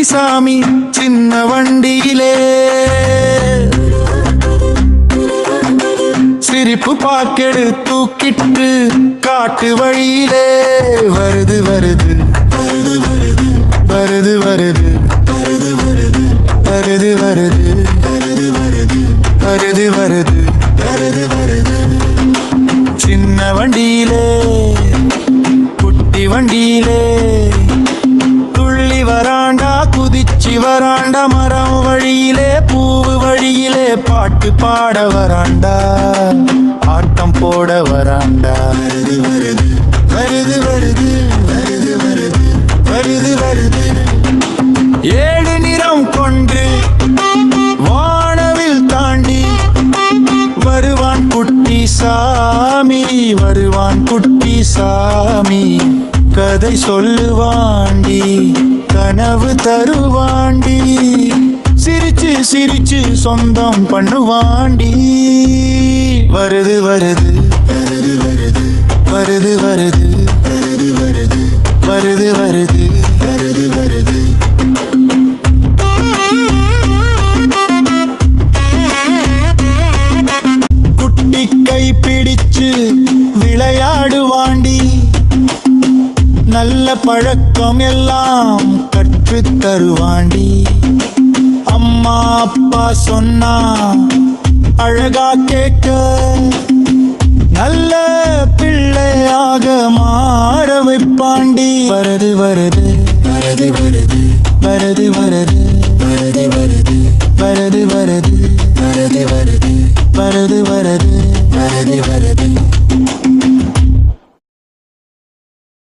சாமி சின்ன வண்டியிலே சிரிப்பு பாக்கெடு தூக்கிட்டு காட்டு வழியிலே வருது வருது வருது வருது வருது வருது வருது வருது வருது வருது வருது சின்ன வண்டியிலே குட்டி வண்டியிலே துள்ளி வராண்டா குதிச்சு வராண்டா மரம் வழியிலே பூவு வழியிலே பாட்டு பாட வராண்டா ஆட்டம் போட வராண்டா வருது வருது வருது வருது வருது வருது வருது வருது ஏழு நிறம் கொண்டு வானவில் தாண்டி வருவான் குட்டி சாமி வருவான் குட்டி சாமி கதை சொல்லுவாண்டி கனவு தருவாண்டி சிரிச்சு சிரிச்சு சொந்தம் பண்ணுவாண்டி வருது வருது வருது வருது வருது வருது வருது வருது வருது வருது வருது வருது குட்டி கை பிடிச்சு விளையாடுவாண்டி நல்ல பழக்கம் எல்லாம் கற்றுத் தருவாண்டி அம்மா அப்பா சொன்னா அழகா கேட்க நல்ல பிள்ளையாக மாற வைப்பாண்டி வருது வருது வருது வருது வருது வருது வருது வருது வருது வருது வருது வருது வருது வருது வருது வருது